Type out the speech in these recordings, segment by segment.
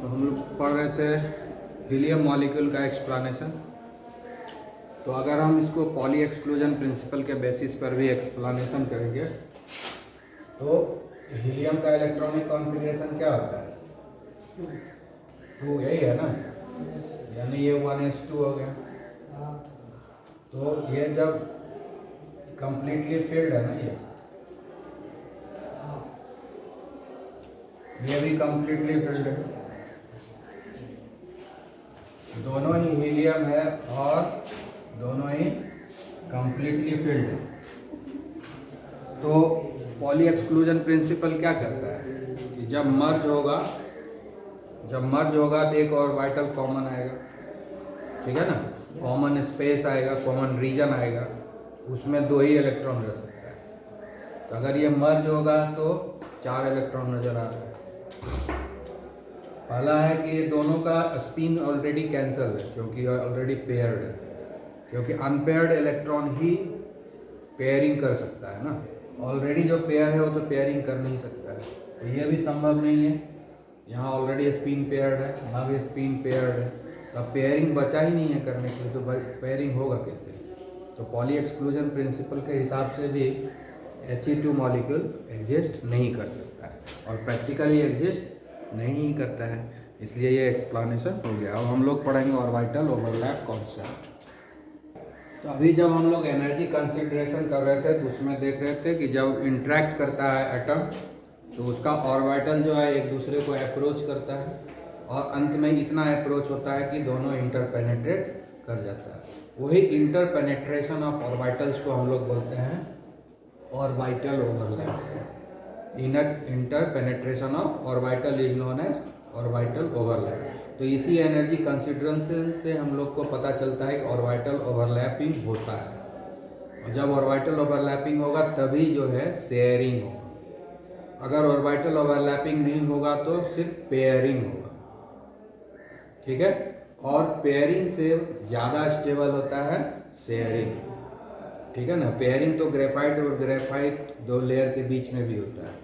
तो हम लोग पढ़ रहे थे हीलियम मॉलिक्यूल का एक्सप्लेनेशन। तो अगर हम इसको पॉली एक्सक्लूजन प्रिंसिपल के बेसिस पर भी एक्सप्लेनेशन करेंगे तो हीलियम का इलेक्ट्रॉनिक कॉन्फ़िगरेशन क्या होता है? 2, यही है ना, यानी ये 1s2 हो गया। तो ये जब कंप्लीटली फिल्ड है ना, ये भी कंप्लीटली फिल्ड है, दोनों ही हीलियम है और दोनों ही कंप्लीटली फिल्ड है। तो पॉली एक्सक्लूजन प्रिंसिपल क्या कहता है कि जब मर्ज होगा तो एक ऑर्बिटल कॉमन आएगा, ठीक है ना, कॉमन स्पेस आएगा, कॉमन रीजन आएगा, उसमें 2 ही इलेक्ट्रॉन रह सकता है। तो अगर ये मर्ज होगा तो 4 इलेक्ट्रॉन नजर आ रहा है। पहला है कि ये दोनों का स्पिन ऑलरेडी कैंसल है क्योंकि ऑलरेडी पेयर्ड है, क्योंकि अनपेयर्ड इलेक्ट्रॉन ही पेयरिंग कर सकता है ना, ऑलरेडी जो पेयर है वो तो पेयरिंग कर नहीं सकता है, तो ये भी संभव नहीं है। यहाँ ऑलरेडी स्पिन पेयर्ड है, यहाँ भी स्पिन पेयर्ड है, तो अब पेयरिंग बचा ही नहीं है करने के लिए, तो पेयरिंग होगा कैसे? तो पॉली एक्सक्लूजन प्रिंसिपल के हिसाब से भी He2 मॉलिक्यूल एग्जिस्ट नहीं कर सकता है और प्रैक्टिकली एग्जिस्ट नहीं करता है, इसलिए ये एक्सप्लेनेशन हो गया। अब हम लोग पढ़ेंगे ऑर्बिटल ओवरलैप कॉन्सेप्ट। तो अभी जब हम लोग एनर्जी कंसिडरेशन कर रहे थे तो उसमें देख रहे थे कि जब इंटरेक्ट करता है एटम तो उसका ऑर्बिटल जो है एक दूसरे को अप्रोच करता है और अंत में इतना अप्रोच होता है कि दोनों इंटरपेनेट्रेट कर जाता है। वही इंटरपेनेट्रेशन ऑफ ऑर्बिटल्स को हम लोग बोलते हैं orbital overlap. Interpenetration of orbital is known as orbital overlap. तो इसी एनर्जी कंसिडरेशन से हम लोग को पता चलता है कि ऑर्बिटल ओवरलैपिंग होता है, और जब ऑर्बिटल ओवरलैपिंग होगा तभी जो है शेयरिंग होगा। अगर ऑर्बिटल ओवरलैपिंग नहीं होगा तो सिर्फ पेयरिंग होगा, ठीक है। और पेयरिंग से ज़्यादा स्टेबल होता है शेयरिंग, ठीक है ना। पेयरिंग तो ग्रेफाइट और ग्रेफाइट 2 लेयर के बीच में भी होता है,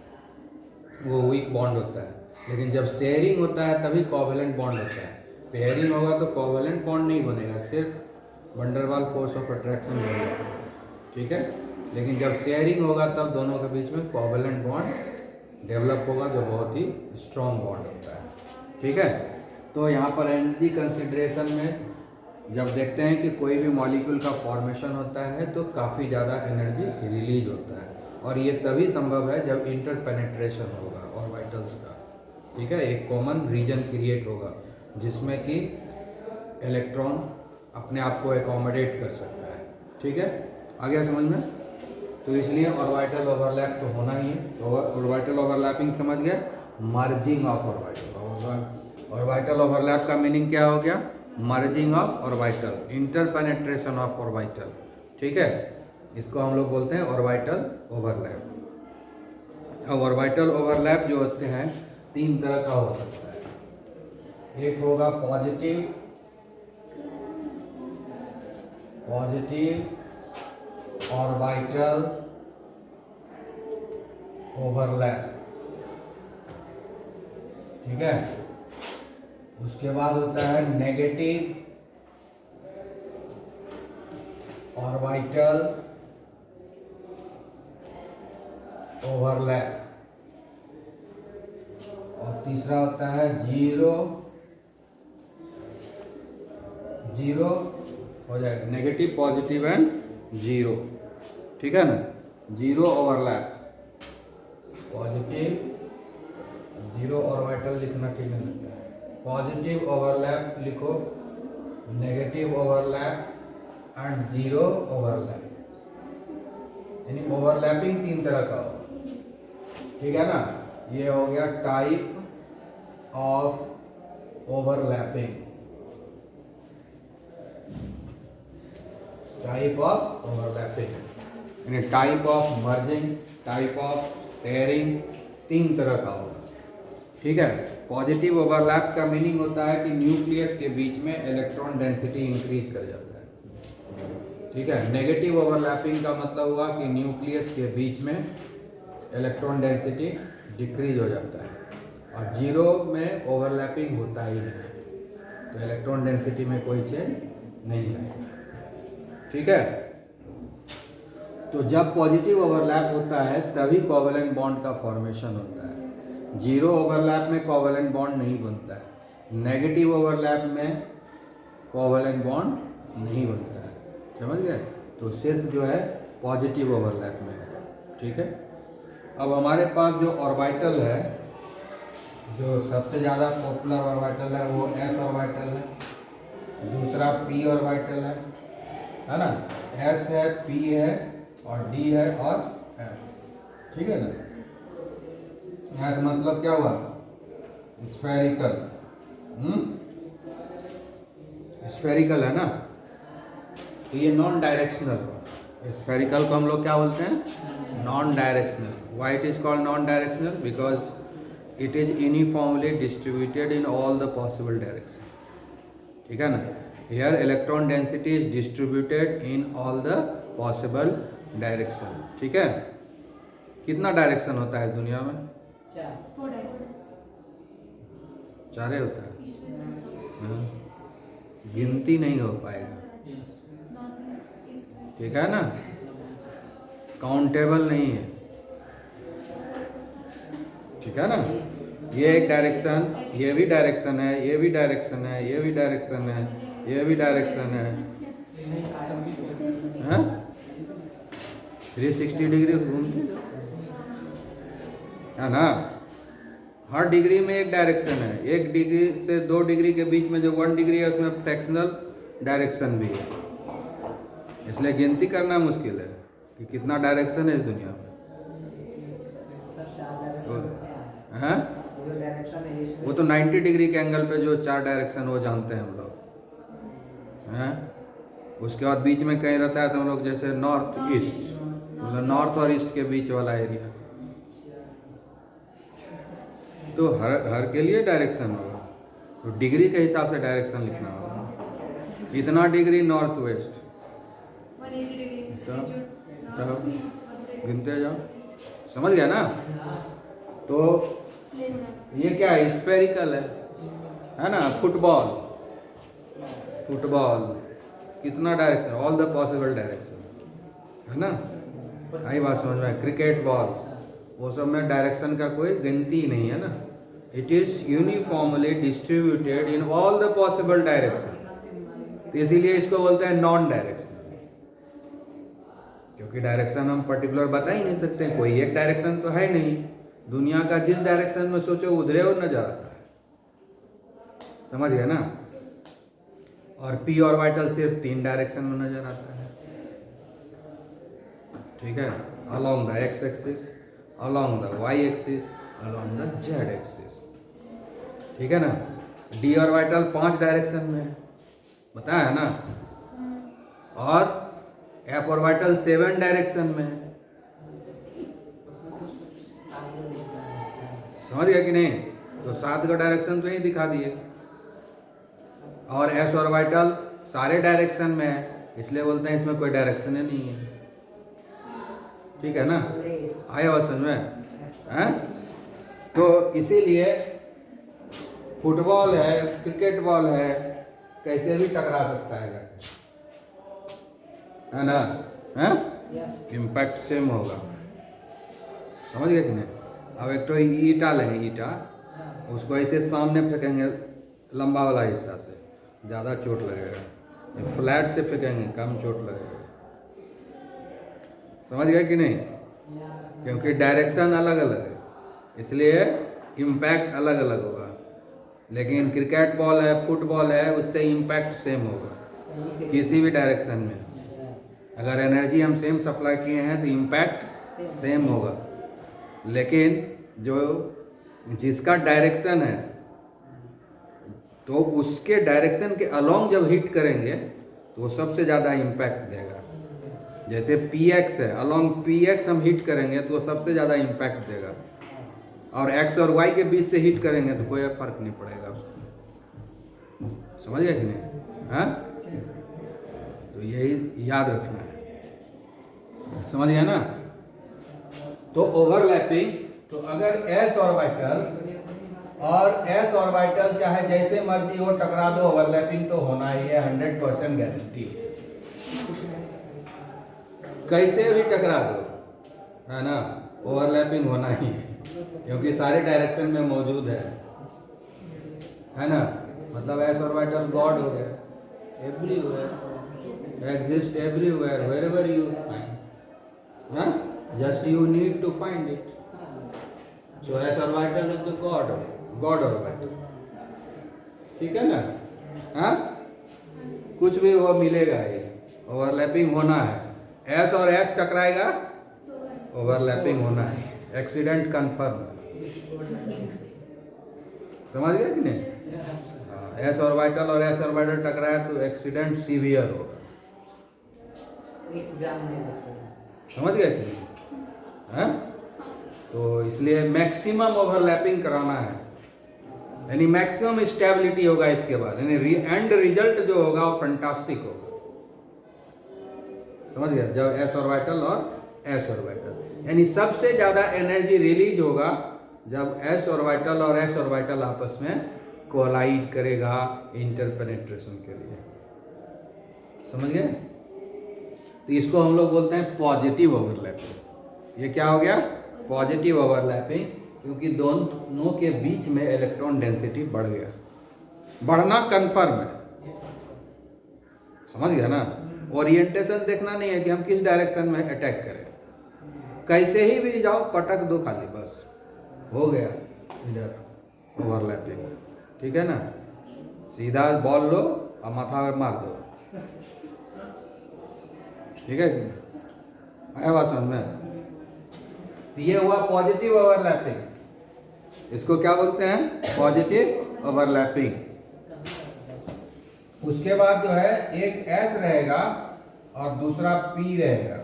वो वीक बॉन्ड होता है, लेकिन जब शेयरिंग होता है तभी कोवैलेंट बॉन्ड होता है। पेयरिंग होगा तो कोवैलेंट बॉन्ड नहीं बनेगा, सिर्फ वंडरवाल फोर्स ऑफ अट्रैक्शन बनेगा, ठीक है। लेकिन जब शेयरिंग होगा तब दोनों के बीच में कोवैलेंट बॉन्ड डेवलप होगा जो बहुत ही स्ट्रॉन्ग बॉन्ड होता है, ठीक है। तो यहाँ पर एनर्जी कंसिडरेशन में जब देखते हैं कि कोई भी मॉलिक्यूल का फॉर्मेशन होता है तो काफ़ी ज़्यादा एनर्जी रिलीज होता है, और ये तभी संभव है जब इंटरपेनेट्रेशन होगा ऑर्बिटल्स का, ठीक है। एक कॉमन रीजन क्रिएट होगा जिसमें कि इलेक्ट्रॉन अपने आप को एकोमोडेट कर सकता है, ठीक है। आ गया समझ में? तो इसलिए ऑर्बिटल ओवरलैप तो होना ही है। तो ऑर्बिटल ओवरलैपिंग समझ गया, merging of orbital. Orbital overlap का मीनिंग क्या हो गया? Merging of orbital, interpenetration of orbital, ठीक है। इसको हम लोग बोलते हैं ऑर्बिटल ओवरलैप। अब ऑर्बिटल ओवरलैप जो होते हैं 3 तरह का हो सकता है। एक होगा पॉजिटिव ऑर्बिटल ओवरलैप, ठीक है। उसके बाद होता है नेगेटिव ऑर्बिटल ओवरलैप, और तीसरा होता है जीरो हो जाएगा, नेगेटिव, पॉजिटिव एंड जीरो, ठीक है ना। Zero overlap, positive, zero orbital लिखना ठीक नहीं लगता है, पॉजिटिव ओवरलैप लिखो, negative overlap and zero overlap. यानी ओवरलैपिंग 3 तरह का होगा, ठीक है ना। ये हो गया type of overlapping, type of overlapping, यानी type of merging, type of sharing, 3 तरह का होगा, ठीक है। पॉजिटिव ओवरलैप का मीनिंग होता है कि न्यूक्लियस के बीच में इलेक्ट्रॉन डेंसिटी इंक्रीज कर जाता है, ठीक है। नेगेटिव ओवरलैपिंग का मतलब हुआ कि न्यूक्लियस के बीच में इलेक्ट्रॉन डेंसिटी डिक्रीज हो जाता है। और जीरो में ओवरलैपिंग होता ही नहीं, तो इलेक्ट्रॉन डेंसिटी में कोई चेंज नहीं आएगा। ठीक है, तो जब पॉजिटिव ओवरलैप होता है तभी कोवेलेंट बॉन्ड का फॉर्मेशन होता है। जीरो ओवरलैप में कोवेलेंट बॉन्ड नहीं बनता है, नेगेटिव ओवरलैप में कोवेलेंट बॉन्ड नहीं बनता है। समझ गए? तो सिर्फ जो है पॉजिटिव ओवरलैप में होगा। ठीक है, अब हमारे पास जो ऑर्बिटल है, जो सबसे ज़्यादा पॉपुलर ऑर्बिटल है वो एस ऑर्बिटल है, दूसरा पी ऑर्बिटल है ना, एस है, पी है और डी है और एफ। ठीक है ना, एस मतलब क्या हुआ? स्फेरिकल। स्फेरिकल है ना, तो ये नॉन डायरेक्शनल हुआ। स्फेरिकल को हम लोग क्या बोलते हैं? Non directional. Why it is called non directional? Because it is uniformly distributed in all the possible direction. ठीक है ना, here electron density is distributed in all the possible direction. ठीक है, कितना डायरेक्शन होता है इस दुनिया में? चार होता है। हाँ, गिनती नहीं हो पाएगा। ठीक है ना, काउंटेबल नहीं है। ठीक है ना, ये एक डायरेक्शन, ये भी डायरेक्शन है, ये भी डायरेक्शन है, ये भी डायरेक्शन है, ये भी डायरेक्शन है। 360 डिग्री घूमते है ना, हर डिग्री में एक डायरेक्शन है। 1 डिग्री से 2 डिग्री के बीच में जो 1 डिग्री है उसमें फ्रैक्शनल डायरेक्शन भी है, इसलिए गिनती करना मुश्किल है कि कितना डायरेक्शन है इस दुनिया में। हाँ, वो तो 90 डिग्री के एंगल पे जो 4 डायरेक्शन वो जानते हैं हम लोग। हैं, उसके बाद बीच में कहीं रहता है तो हम लोग जैसे नॉर्थ ईस्ट, मतलब नॉर्थ और ईस्ट के बीच वाला एरिया, तो हर के लिए डायरेक्शन होगा, तो डिग्री के हिसाब से डायरेक्शन लिखना होगा। इतना डिग्री नॉर्थ वेस्ट, चलो गिनते जाओ। समझ गया ना? तो ये क्या है? स्फेरिकल है ना। फुटबॉल, फुटबॉल कितना direction? All the possible direction, है ना। आई बात समझ में? क्रिकेट बॉल, वो सब में डायरेक्शन का कोई गिनती ही नहीं है ना। It is uniformly distributed in all the possible direction, तो इसीलिए इसको बोलते हैं नॉन डायरेक्शन, क्योंकि डायरेक्शन हम पर्टिकुलर बता ही नहीं सकते। कोई एक डायरेक्शन तो है नहीं, दुनिया का जिस डायरेक्शन में सोचो उधरे वो नजर आता है। समझ गए ना? और पी ऑर्बिटल सिर्फ 3 डायरेक्शन में नजर आता है। ठीक है, along the X axis, along the Y axis, along the Z axis. ठीक है ना। डी ऑर्बिटल 5 डायरेक्शन में है, बताया है ना। और एफ ऑर्बिटल 7 डायरेक्शन में है। समझ गया कि नहीं? तो 7 का डायरेक्शन तो यही दिखा दिए। और एस ऑर्बिटल सारे डायरेक्शन में है, इसलिए बोलते हैं इसमें कोई डायरेक्शन ही नहीं है। ठीक है ना, आया बात समझ में? हैं? तो इसीलिए फुटबॉल है, क्रिकेट बॉल है, कैसे भी टकरा सकता है ना। हैं? इम्पैक्ट सेम होगा। समझ गए कि नहीं? अब एक तो ईटा लेंगे, ईटा उसको ऐसे सामने फेंकेंगे लंबा वाला हिस्सा से, ज़्यादा चोट लगेगा। फ्लैट से फेंकेंगे, कम चोट लगेगा। समझ गए कि नहीं? क्योंकि डायरेक्शन अलग अलग है, इसलिए इम्पैक्ट अलग अलग होगा। लेकिन क्रिकेट बॉल है, फुटबॉल है, उससे इम्पैक्ट सेम होगा किसी भी डायरेक्शन में। अगर एनर्जी हम सेम सप्लाई किए हैं तो इम्पैक्ट सेम होगा। लेकिन जो जिसका डायरेक्शन है, तो उसके डायरेक्शन के अलोंग जब हिट करेंगे तो वो सबसे ज़्यादा इम्पैक्ट देगा। जैसे px है, अलोंग px हम हिट करेंगे तो वो सबसे ज़्यादा इम्पैक्ट देगा। और x और y के बीच से हिट करेंगे तो कोई फर्क नहीं पड़ेगा उसको। समझ गए कि नहीं? हाँ, तो यही याद रखना है। समझ गया ना? तो ओवरलैपिंग, तो अगर s ऑर्बिटल और एस ऑर्बिटल चाहे जैसे मर्जी हो टकरा दो, ओवरलैपिंग तो होना ही है, 100% गारंटी। कैसे भी टकरा दो, है ना, ओवरलैपिंग होना ही है, क्योंकि सारे डायरेक्शन में मौजूद है ना। मतलब एस ऑर्बिटल गॉड हो गया, everywhere, exist everywhere, wherever you find, हाँ, just you need to find it. So S orbital is the god orbital, ठीक है ना। हाँ, कुछ भी वो मिलेगा, ये ओवरलैपिंग होना है, एस और एस टकराएगा, ओवरलैपिंग होना है, एक्सीडेंट कंफर्म। समझ गए कि नहीं? एस ऑर्बिटल और एस ऑर्बिटल टकराया तो एक्सीडेंट सीवियर होगा, समझ गए कि नहीं? हाँ? तो इसलिए मैक्सिमम ओवरलैपिंग कराना है, यानी मैक्सिमम स्टेबिलिटी होगा इसके बाद, यानी एंड रिजल्ट जो होगा वो फैंटास्टिक होगा। समझ गया? जब एस ऑर्बिटल और एस ऑर्बिटल, यानी सबसे ज्यादा एनर्जी रिलीज होगा जब एस ऑर्बिटल और एस ऑर्बिटल आपस में कोलाइड करेगा इंटरपेनेट्रेशन के लिए। समझ गए? तो इसको हम लोग बोलते हैं पॉजिटिव ओवरलैपिंग। ये क्या हो गया? पॉजिटिव ओवरलैपिंग, क्योंकि दोनों के बीच में इलेक्ट्रॉन डेंसिटी बढ़ गया, बढ़ना कंफर्म है। समझ गया ना? ओरिएंटेशन देखना नहीं है कि हम किस डायरेक्शन में अटैक करें, कैसे ही भी जाओ पटक दो खाली, बस हो गया इधर ओवरलैपिंग, ठीक है ना। सीधा बॉल लो और माथा में मार दो, ठीक है? आया बात समझ में? ये हुआ पॉजिटिव ओवरलैपिंग, इसको क्या बोलते हैं? Positive overlapping. उसके बाद जो है एक एस रहेगा और दूसरा पी रहेगा,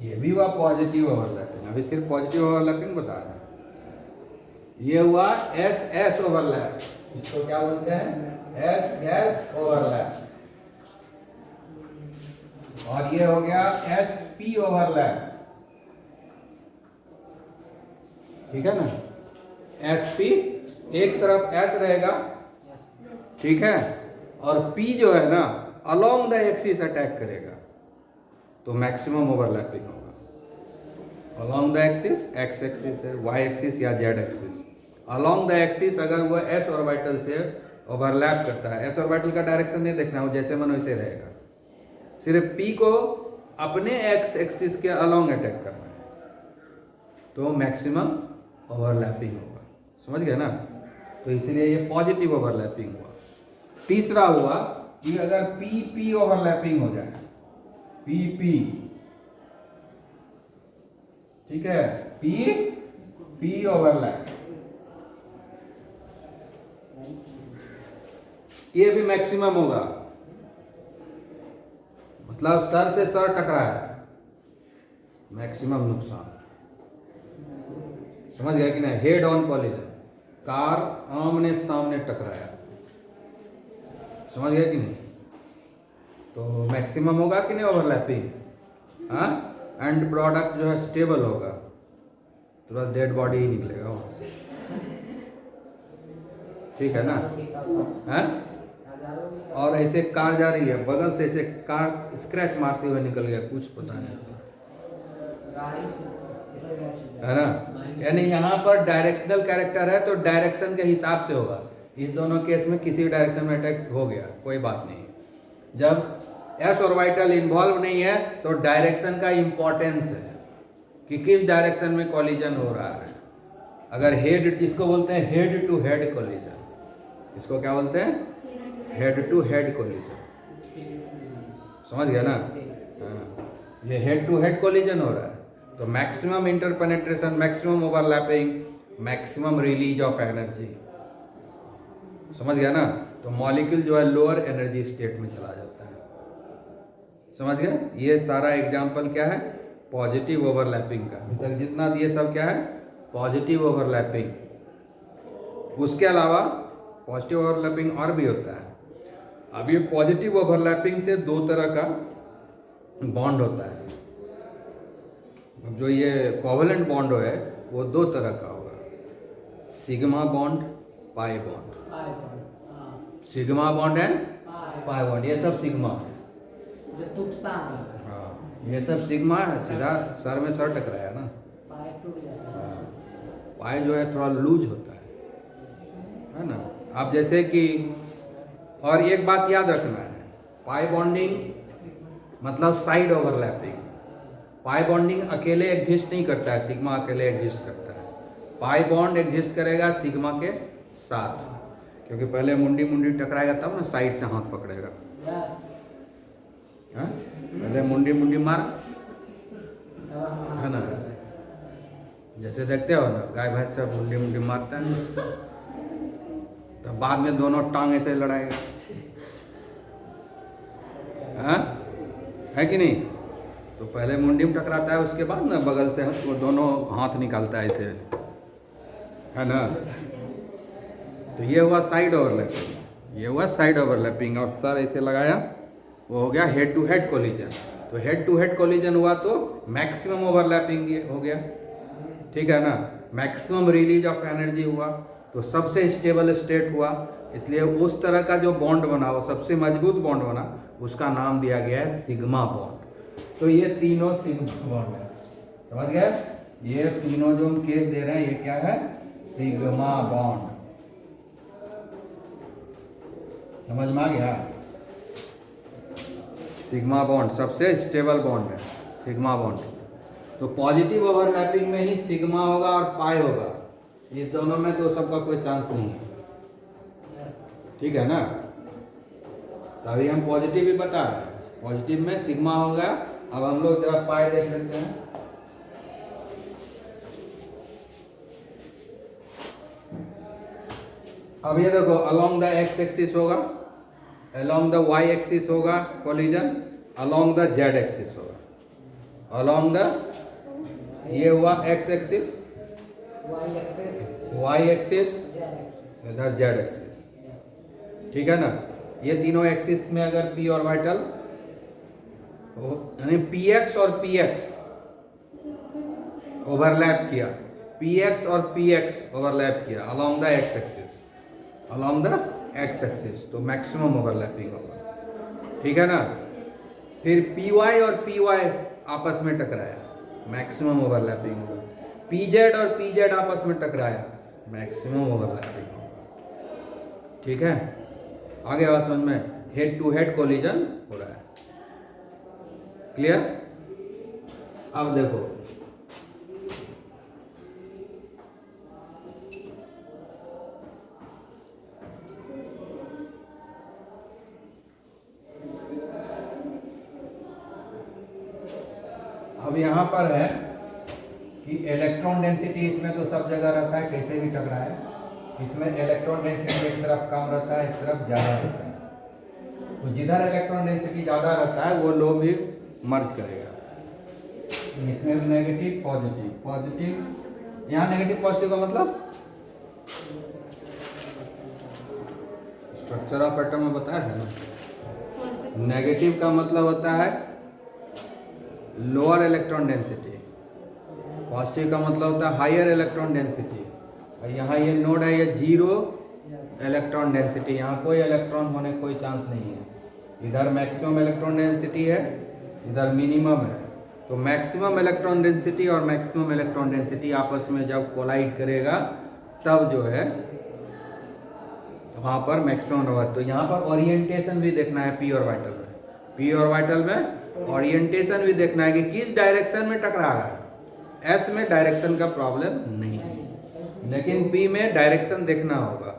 ये भी हुआ पॉजिटिव ओवरलैपिंग। अभी सिर्फ पॉजिटिव ओवरलैपिंग बता रहे हैं। ये हुआ एस एस ओवरलैप, इसको क्या बोलते हैं? S S overlap. और ये हो गया एस पी ओवरलैप, ठीक है ना। एस पी, एक तरफ एस रहेगा, ठीक है, और पी जो है ना अलोंग द एक्सिस अटैक करेगा, तो मैक्सिमम ओवरलैपिंग होगा। Along the axis, x axis है, वाई एक्सिस या Z axis, along the axis अगर वो एस ऑर्बिटल से ओवरलैप करता है, एस ऑर्बिटल का डायरेक्शन नहीं देखना, वो जैसे मन वैसे रहेगा, सिर्फ पी को अपने एक्स एक्सिस के अलोंग अटैक करना है, तो मैक्सिमम ओवरलैपिंग होगा। समझ गए ना? तो इसलिए ये पॉजिटिव ओवरलैपिंग हुआ। तीसरा हुआ कि अगर पी पी ओवरलैपिंग हो जाए, पी पी, ठीक है, पी पी ओवरलैप, ये भी मैक्सिमम होगा। मतलब सर से सर टकराया, मैक्सिमम नुकसान। समझ गया कि नहीं? हेड ऑन कॉलिजन, कार आमने सामने टकराया, समझ गया कि नहीं? तो मैक्सिमम होगा कि नहीं ओवरलैपिंग? हाँ, एंड प्रोडक्ट जो है स्टेबल होगा, तुरंत डेड बॉडी ही निकलेगा वहां से, ठीक है ना। हाँ? और ऐसे कार जा रही है, बगल से ऐसे कार स्क्रैच मारते हुए निकल गया, कुछ पता नहीं, है ना। यानी यहाँ पर डायरेक्शनल कैरेक्टर है तो डायरेक्शन के हिसाब से होगा। इस दोनों केस में किसी डायरेक्शन में अटैक हो गया, कोई बात नहीं। जब एस ऑर्बिटल इन्वॉल्व नहीं है तो डायरेक्शन का इंपॉर्टेंस है कि किस डायरेक्शन में कॉलिजन हो रहा है। अगर हेड, इसको बोलते हैं हेड टू हेड कॉलिजन, इसको क्या बोलते हैं? Head to head collision. समझ गया ना? हाँ, ये हेड टू हेड कॉलिजन हो रहा है तो maximum interpenetration, maximum overlapping, maximum release of energy. समझ गया ना? तो मॉलिक्यूल जो है लोअर एनर्जी स्टेट में चला जाता है। समझ गए? ये सारा एग्जांपल क्या है? पॉजिटिव ओवरलैपिंग का। अभी तक जितना दिए सब क्या है? Positive overlapping. उसके अलावा पॉजिटिव ओवरलैपिंग और भी होता है। अब ये पॉजिटिव ओवरलैपिंग से दो तरह का बॉन्ड होता है। जो ये कोवलेंट बॉन्ड है वो दो तरह का होगा। Sigma bond, pi bond, sigma bond and pi bond, ये सब सिग्मा है जो टूटता नहीं। हाँ, ये सब सिग्मा है, सीधा सर में सर टकराया ना। पाए टूट जाता है। हाँ, पाई जो है थोड़ा लूज होता है ना। अब जैसे कि और एक बात याद रखना है, पाई बॉन्डिंग मतलब साइड ओवरलैपिंग। पाई बॉन्डिंग अकेले एग्जिस्ट नहीं करता है, सिग्मा अकेले एग्जिस्ट करता है। पाई बॉन्ड एग्जिस्ट करेगा सिग्मा के साथ, क्योंकि पहले मुंडी मुंडी टकराएगा तब ना साइड से हाथ पकड़ेगा। यस। हाँ? पहले मुंडी मुंडी मार है ना, जैसे देखते हो ना गाय भैंस सब मुंडी मुंडी मारता है, तो बाद में दोनों टांग ऐसे लड़ाएगा। हाँ? है कि नहीं? तो पहले मुंडी में टकराता है, उसके बाद ना बगल से वो दोनों हाथ निकालता है ऐसे, है ना। तो ये हुआ साइड ओवरलैपिंग, ये हुआ साइड ओवरलैपिंग। और सर ऐसे लगाया, वो हो गया हेड टू हेड कोलिजन। तो हेड टू हेड कोलिजन हुआ तो मैक्सिमम ओवरलैपिंग हो गया, ठीक है ना। मैक्सिमम रिलीज ऑफ एनर्जी हुआ, तो सबसे स्टेबल स्टेट हुआ। इसलिए उस तरह का जो बॉन्ड बना, वो सबसे मजबूत बॉन्ड बना, उसका नाम दिया गया है सिग्मा बॉन्ड। तो ये तीनों सिग्मा बॉन्ड है, समझ गए। ये तीनों जो हम केस दे रहे हैं, ये क्या है, सिग्मा बॉन्ड। समझ में आ गया। सिग्मा बॉन्ड सबसे स्टेबल बॉन्ड है, सिग्मा बॉन्ड। तो पॉजिटिव ओवरलैपिंग में ही सिग्मा होगा और पाई होगा, इस दोनों में तो सबका कोई चांस नहीं है, ठीक है ना। तो अभी हम पॉजिटिव ही बता रहे हैं, पॉजिटिव में सिग्मा होगा। अब हम लोग जरा पाई देख लेते हैं। अब ये देखो, अलोंग द एक्स एक्सिस होगा, अलोंग द वाई एक्सिस होगा collision, along the Z axis होगा। अलोंग द, ये हुआ एक्स एक्सिस, वाई एक्सिस, इधर जेड एक्सिस, ठीक है ना। ये तीनों एक्सिस में अगर पी ऑर्बिटल यानी पी एक्स और पी एक्स ओवरलैप किया, पी एक्स और पी एक्स ओवरलैप किया along the X axis, along the X axis, तो मैक्सिमम ओवरलैपिंग होगा, ठीक है ना। फिर पी वाई और पी वाई आपस में टकराया, मैक्सिमम ओवरलैपिंग होगा। पी जेड और पी जेड आपस में टकराया, मैक्सिमम ओवरलैपिंग होगा, ठीक है। आगे बात समझ में, हेड टू हेड कोलिजन हो रहा है, क्लियर। अब देखो, अब यहां पर है कि इलेक्ट्रॉन डेंसिटी इसमें तो सब जगह रहता है, कैसे भी टकराए। इसमें इलेक्ट्रॉन डेंसिटी एक तरफ कम रहता है, एक तरफ ज़्यादा रहता है। तो जिधर इलेक्ट्रॉन डेंसिटी ज़्यादा रहता है वो लो भी मर्ज करेगा। इसमें नेगेटिव पॉजिटिव, पॉजिटिव, यहाँ नेगेटिव पॉजिटिव का मतलब स्ट्रक्चर ऑफ एटम में बताया था ना। नेगेटिव का मतलब होता है लोअर इलेक्ट्रॉन डेंसिटी, पॉजिटिव का मतलब होता है हायर इलेक्ट्रॉन डेंसिटी। और यहाँ ये नोड है, ये जीरो इलेक्ट्रॉन डेंसिटी, यहाँ कोई इलेक्ट्रॉन होने का कोई चांस नहीं है। इधर मैक्सिमम इलेक्ट्रॉन डेंसिटी है, इधर मिनिमम है। तो मैक्सिमम इलेक्ट्रॉन डेंसिटी और मैक्सिमम इलेक्ट्रॉन डेंसिटी आपस में जब कोलाइड करेगा तब जो है वहाँ पर मैक्सिमम होगा। तो यहाँ पर ओरिएंटेशन भी देखना है पी ऑर्बिटल में, पी ऑर्बिटल में ओरिएंटेशन भी देखना है कि किस डायरेक्शन में टकरा रहा है। एस में डायरेक्शन का प्रॉब्लम नहीं है, लेकिन पी में डायरेक्शन देखना होगा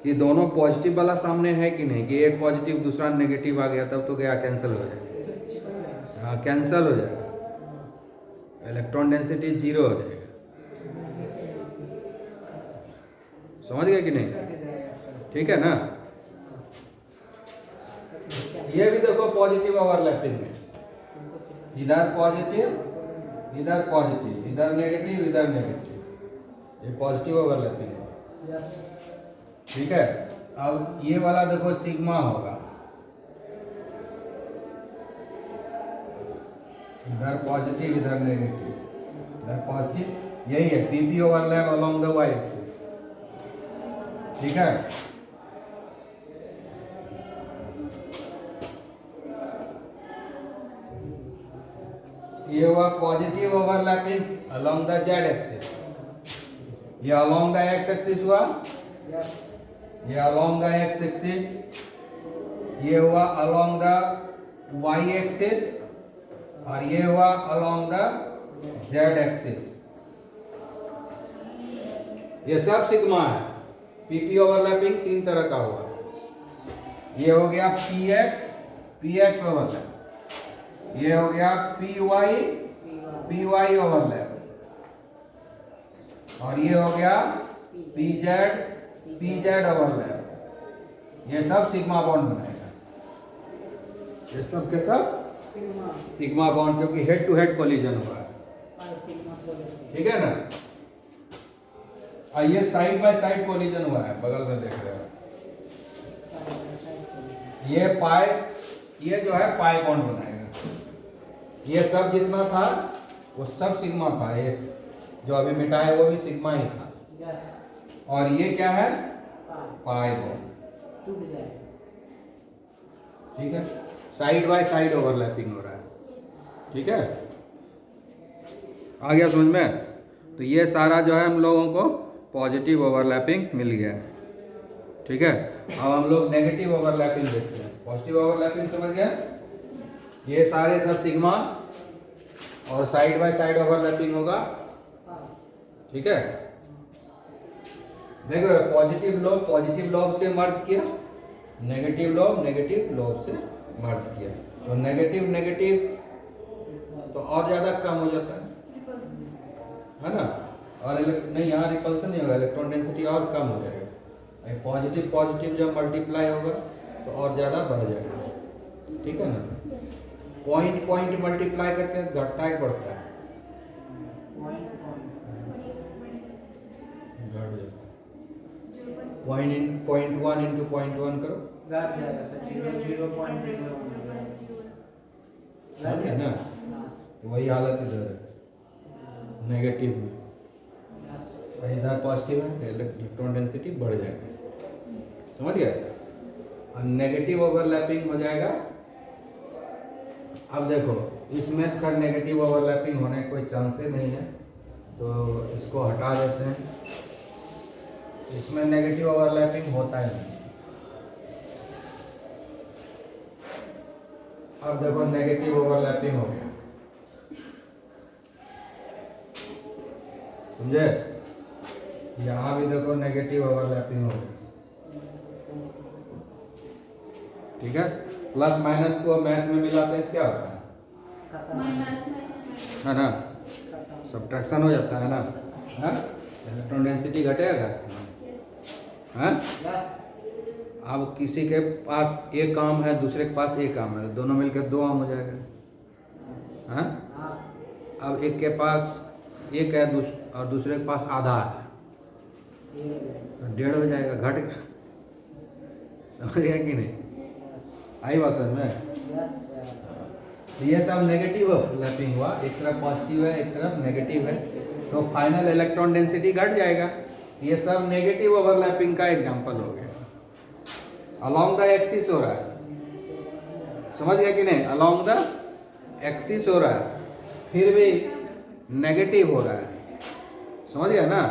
कि दोनों पॉजिटिव वाला सामने है कि नहीं, कि एक पॉजिटिव दूसरा नेगेटिव आ गया तब तो गया, कैंसिल हो जाएगा। हाँ, कैंसिल हो जाएगा, इलेक्ट्रॉन डेंसिटी जीरो हो जाएगा। समझ गए कि नहीं, ठीक है ना। ये भी देखो पॉजिटिव ओवरलैपिंग में, इधर पॉजिटिव, इधर पॉजिटिव, इधर नेगेटिव, इधर नेगेटिव, ये पॉजिटिव ओवरलैपिंग है, ठीक है। अब ये वाला देखो सिग्मा होगा, इधर पॉजिटिव, इधर नेगेटिव, इधर पॉजिटिव, यही है PP overlap along the Y axis. ठीक है। ये हुआ positive overlapping along the Z axis, ये अलोंग द एक्स एक्सिस हुआ, Yes. ये अलोंग द एक्स एक्सिस, ये हुआ अलोंग द वाई एक्सिस, और ये हुआ अलोंग द जेड एक्सिस। ये सब सिग्मा है। पीपी ओवरलैपिंग 3 तरह का हुआ। ये हो गया पी एक्स ओवरलैप, ये हो गया पी वाई ओवरलैप, और ये हो गया पी जेड ओवरलैप। ये सब सिग्मा बॉन्ड बनाएगा, ये सब के सब Sigma. सिग्मा बॉन्ड, क्योंकि हेड टू हेड कोलिजन हुआ है। और sigma कोलिजन. ठीक है ना। और ये साइड बाय साइड कोलिजन हुआ है, बगल में देख रहे हो। ये पाई, ये जो है पाई बॉन्ड बनाएगा। ये सब जितना था वो सब सिग्मा था, ये जो अभी मिटाया वो भी सिग्मा ही था। Yes. और ये क्या है, Pi. Pi bond. टूट जाए. ठीक है, साइड बाय साइड ओवरलैपिंग हो रहा है। ठीक है, आ गया समझ में। तो ये सारा जो है हम लोगों को पॉजिटिव ओवरलैपिंग मिल गया है। ठीक है, अब हम लोग नेगेटिव ओवरलैपिंग देखते हैं। पॉजिटिव ओवरलैपिंग समझ गया, ये सारे सब सिग्मा और साइड बाय साइड ओवरलैपिंग होगा। Pi. ठीक है, देखो पॉजिटिव लोब से मर्ज किया, नेगेटिव लोब से मर्ज किया, तो नेगेटिव तो और ज़्यादा कम हो जाता है ना। और नहीं, यहाँ रिपल्सन नहीं होगा, इलेक्ट्रॉन डेंसिटी और कम हो जाएगा। पॉजिटिव जब मल्टीप्लाई होगा तो और ज़्यादा बढ़ जाएगा। ठीक है ना, पॉइंट मल्टीप्लाई करते हैं, घटता है बढ़ता है, घट जाता है। पॉइंट 1 इंटू पॉइंट 1 करो, घट जाएगा सर. 0.01. समझ गए ना। तो वही हालत इधर है, नेगेटिव में। इधर पॉजिटिव है, इलेक्ट्रॉन डेंसिटी बढ़ जाएगा। समझ गए। और नेगेटिव ओवरलैपिंग हो जाएगा। अब देखो, इसमें तो खैर नेगेटिव ओवरलैपिंग होने का कोई चांसेस नहीं है, तो इसको हटा देते हैं। इसमें नेगेटिव ओवरलैपिंग होता ही नहीं। अब देखो नेगेटिव ओवरलैपिंग हो गया, समझे। यहाँ भी देखो नेगेटिव ओवरलैपिंग हो गया। ठीक है, प्लस माइनस को मैथ में मिलाते हैं क्या होता है ना, सब्ट्रैक्शन हो जाता है ना। हाँ, इलेक्ट्रॉन डेंसिटी घटेगा। हाँ, अब किसी के पास एक काम है, दूसरे के पास एक काम है, दोनों मिलकर 2 आम हो जाएगा। हाँ, अब एक के पास एक है और दूसरे के पास आधा है, तो 1.5 हो जाएगा, घट गया। समझ गया कि नहीं, आई बात समझ में। ये सब नेगेटिव ओवरलैपिंग हुआ, एक तरफ पॉजिटिव है एक तरफ नेगेटिव है, तो फाइनल इलेक्ट्रॉन डेंसिटी घट जाएगा। ये सब नेगेटिव ओवरलैपिंग का एग्जांपल हो गया। अलोंग द एक्सिस हो रहा है, समझ गया कि नहीं, अलोंग द एक्सिस हो रहा है, फिर भी नेगेटिव हो रहा है। समझ गया ना।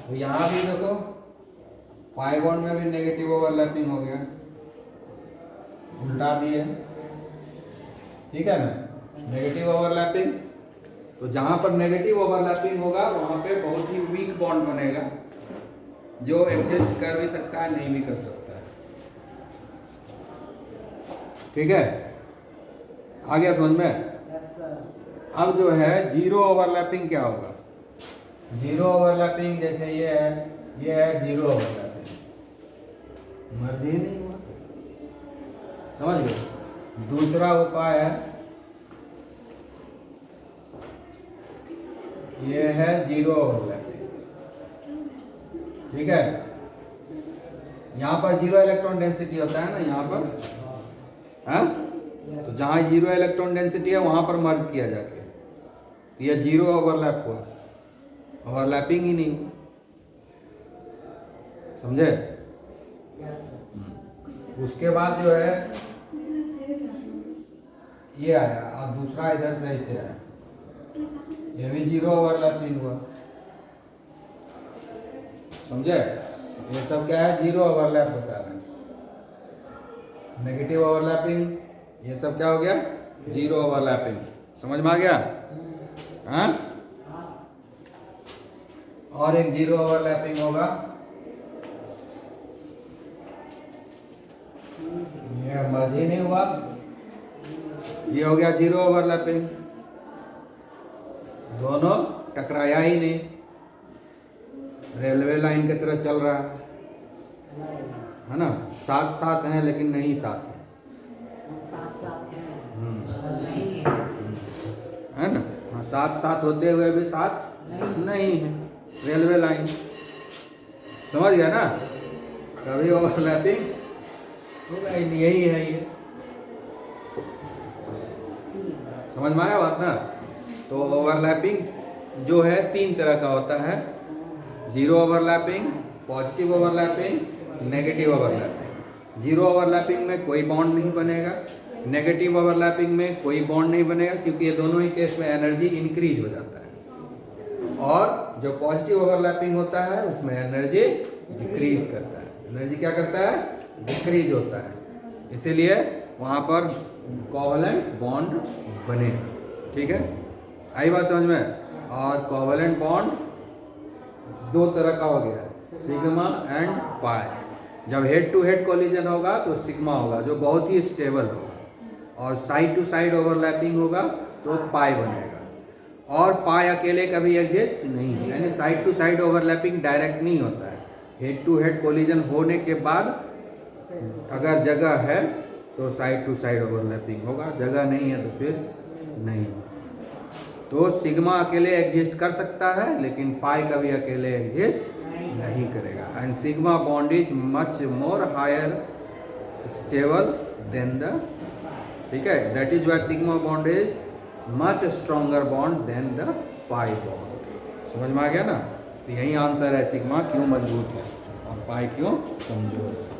तो यहाँ भी देखो पाई बॉन्ड में भी नेगेटिव ओवरलैपिंग हो गया, उल्टा दिए। ठीक है ना, नेगेटिव ओवरलैपिंग। तो जहाँ पर नेगेटिव ओवरलैपिंग होगा वहाँ पे बहुत ही वीक बॉन्ड बनेगा, जो एग्जिस्ट कर भी सकता है नहीं भी कर सकता है। ठीक है, आ गया समझ में। अब जो है जीरो ओवरलैपिंग क्या होगा। जीरो ओवरलैपिंग जैसे ये है जीरो ओवरलैपिंग, मर्जी ही नहीं हुआ। समझ गए। दूसरा उपाय है, ये है जीरो ओवरलैपिंग। ठीक है, यहाँ पर जीरो इलेक्ट्रॉन डेंसिटी होता है ना, यहाँ पर। हाँ, तो जहाँ जीरो इलेक्ट्रॉन डेंसिटी है वहाँ पर मर्ज किया जाके, तो ये जीरो ओवरलैप हुआ, ओवरलैपिंग ही नहीं। समझे? उसके बाद जो है ये आया और दूसरा इधर से ऐसे आया, ये भी जीरो ओवरलैपिंग हुआ। समझे? ये सब क्या है? जीरो ओवरलैप होता है। नेगेटिव ओवरलैपिंग, ये सब क्या हो गया? Zero overlapping. समझ में आ गया? हाँ? और एक जीरो ओवरलैपिंग होगा, ये मर्ज ही नहीं हुआ, ये हो गया जीरो ओवरलैपिंग। दोनों टकराया ही नहीं, रेलवे लाइन की तरह चल रहा है ना? साथ साथ हैं लेकिन नहीं साथ है, है ना? हाँ, साथ साथ होते हुए भी साथ नहीं है, रेलवे लाइन। समझ गया ना? कभी ओवरलैपिंग होगा ही नहीं, यही है ये। समझ में आया बात ना? तो ओवरलैपिंग जो है तीन तरह का होता है, zero overlapping, positive overlapping, negative overlapping. Zero overlapping में कोई बॉन्ड नहीं बनेगा, नेगेटिव ओवरलैपिंग में कोई बॉन्ड नहीं बनेगा, क्योंकि ये दोनों ही केस में एनर्जी इंक्रीज हो जाता है। और जो पॉजिटिव ओवरलैपिंग होता है उसमें एनर्जी डिक्रीज करता है। एनर्जी क्या करता है? डिक्रीज होता है, इसीलिए वहाँ पर कोवलेंट बॉन्ड बनेगा। ठीक है, आई बात समझ में? और कोवलेंट बॉन्ड दो तरह का हो गया है, सिग्मा एंड पाई। जब हेड टू हेड कोलिजन होगा तो सिग्मा होगा जो बहुत ही स्टेबल होगा, और साइड टू साइड ओवरलैपिंग होगा तो पाई बनेगा। और पाई अकेले कभी एग्जिस्ट नहीं है, यानी side to side overlapping direct नहीं होता है। हेड टू हेड कोलिजन होने के बाद अगर जगह है तो साइड टू साइड ओवरलैपिंग होगा, जगह नहीं है तो फिर नहीं होगा। तो सिग्मा अकेले एग्जिस्ट कर सकता है लेकिन पाई कभी अकेले एग्जिस्ट नहीं करेगा। And sigma bond is much more higher stable than the, ठीक है, that is why sigma bond is much stronger bond than the pi bond. समझ में आ गया ना? तो यही आंसर है, सिग्मा क्यों मजबूत है और पाई क्यों कमजोर है।